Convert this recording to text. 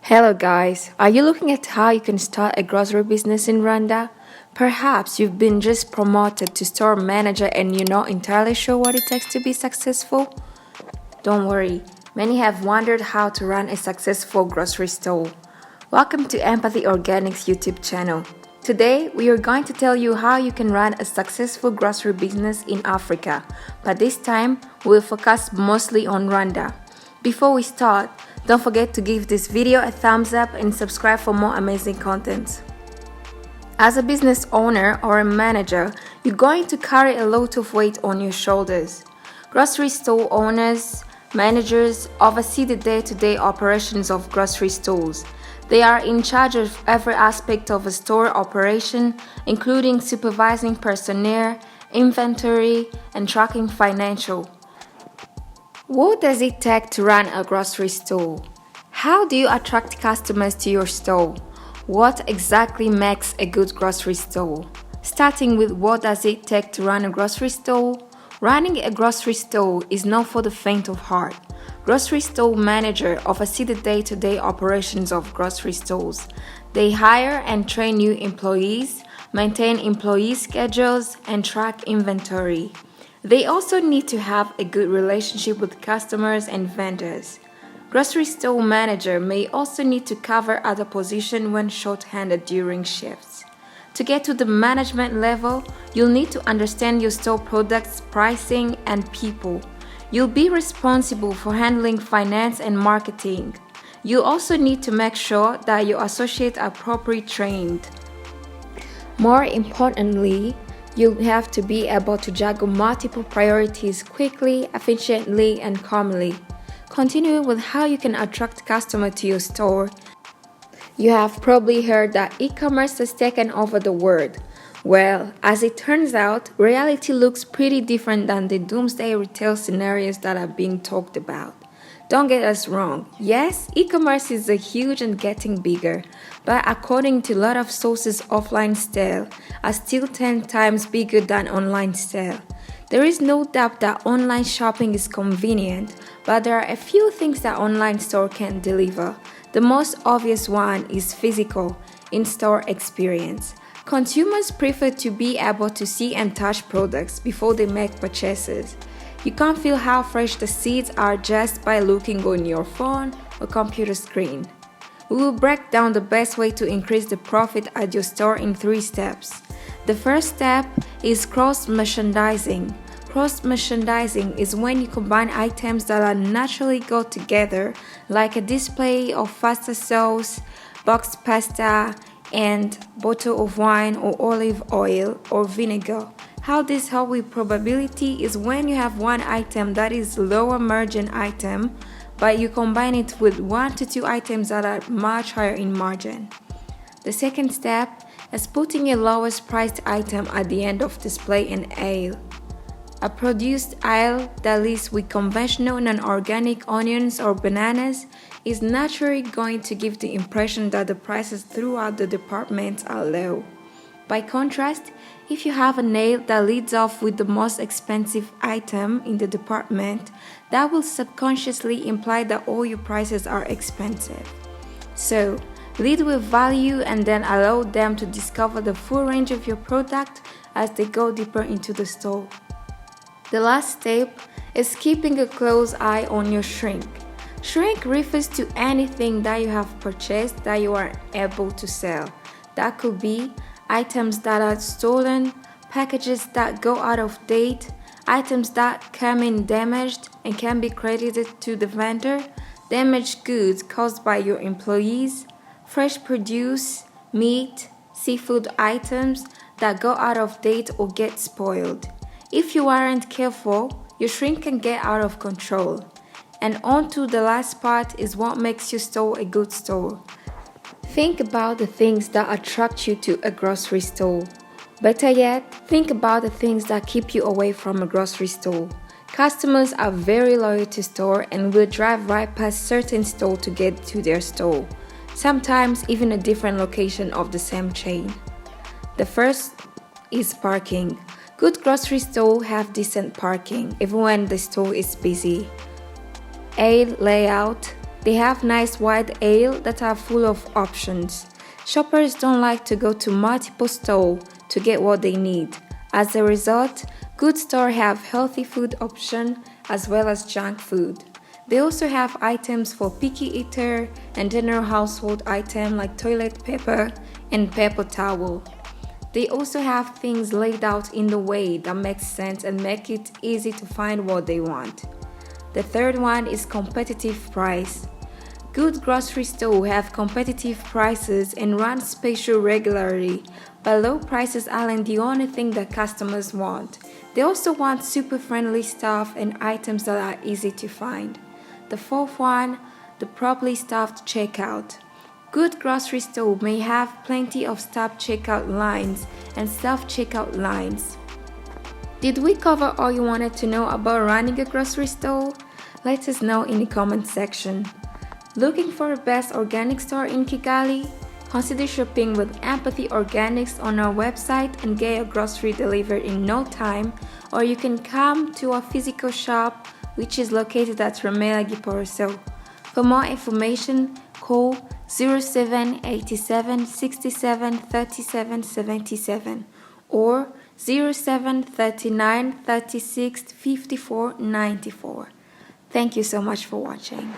Hello guys, are you looking at how you can start a grocery business in Rwanda? Perhaps you've been just promoted to store manager and you're not entirely sure what it takes to be successful? Don't worry, many have wondered how to run a successful grocery store. Welcome to Empathy Organics YouTube channel. Today, we are going to tell you how you can run a successful grocery business in Africa, but this time we'll focus mostly on Rwanda. Before we start, don't forget to give this video a thumbs up and subscribe for more amazing content. As a business owner or a manager, you're going to carry a lot of weight on your shoulders. Grocery store owners, managers oversee the day-to-day operations of grocery stores. They are in charge of every aspect of a store operation, including supervising personnel, inventory, and tracking financial. What does it take to run a grocery store? How do you attract customers to your store? What exactly makes a good grocery store? Starting with what does it take to run a grocery store? Running a grocery store is not for the faint of heart. Grocery store managers oversee the day-to-day operations of grocery stores. They hire and train new employees, maintain employee schedules, and track inventory. They also need to have a good relationship with customers and vendors. Grocery store manager may also need to cover other positions when short-handed during shifts. To get to the management level, you'll need to understand your store products, pricing, and people. You'll be responsible for handling finance and marketing. You also need to make sure that your associates are properly trained. More importantly, you'll have to be able to juggle multiple priorities quickly, efficiently, and calmly. Continuing with how you can attract customers to your store. You have probably heard that e-commerce has taken over the world. Well, as it turns out, reality looks pretty different than the doomsday retail scenarios that are being talked about. Don't get us wrong, yes, e-commerce is huge and getting bigger, but according to a lot of sources, offline sales are still 10 times bigger than online sales. There is no doubt that online shopping is convenient, but there are a few things that online store can deliver. The most obvious one is physical, in-store experience. Consumers prefer to be able to see and touch products before they make purchases. You can't feel how fresh the seeds are just by looking on your phone or computer screen. We will break down the best way to increase the profit at your store in 3 steps. The first step is cross-merchandising. Cross-merchandising is when you combine items that are naturally go together, like a display of pasta sauce, boxed pasta, and bottle of wine or olive oil or vinegar. How this helps with probability is when you have one item that is lower margin item, but you combine it with 1 to 2 items that are much higher in margin. The second step is putting your lowest priced item at the end of display in aisle. A produced aisle that lists with conventional non-organic onions or bananas is naturally going to give the impression that the prices throughout the department are low. By contrast, if you have an aisle that leads off with the most expensive item in the department, that will subconsciously imply that all your prices are expensive. So, lead with value and then allow them to discover the full range of your product as they go deeper into the store. The last step is keeping a close eye on your shrink. Shrink refers to anything that you have purchased that you are able to sell. That could be items that are stolen, packages that go out of date, items that come in damaged and can be credited to the vendor, damaged goods caused by your employees, fresh produce, meat, seafood items that go out of date or get spoiled. If you aren't careful, your shrink can get out of control. And on to the last part is what makes your store a good store. Think about the things that attract you to a grocery store. Better yet, think about the things that keep you away from a grocery store. Customers are very loyal to store and will drive right past certain store to get to their store, sometimes even a different location of the same chain. The first is parking. Good grocery stores have decent parking, even when the store is busy. Aisle layout. They have nice wide aisle that are full of options. Shoppers don't like to go to multiple stores to get what they need. As a result, good stores have healthy food options as well as junk food. They also have items for picky eater and general household items like toilet paper and paper towel. They also have things laid out in the way that makes sense and make it easy to find what they want. The third one is competitive price. Good grocery stores have competitive prices and run specials regularly, but low prices aren't the only thing that customers want. They also want super friendly stuff and items that are easy to find. The fourth one, the properly staffed checkout. Good grocery stores may have plenty of staffed checkout lines and self-checkout lines. Did we cover all you wanted to know about running a grocery store? Let us know in the comment section. Looking for the best organic store in Kigali? Consider shopping with Empathy Organics on our website and get your grocery delivered in no time, or you can come to our physical shop, which is located at Remera Giporoso. For more information, call 0787 67 37 77 or 0739 36 54 94. Thank you so much for watching.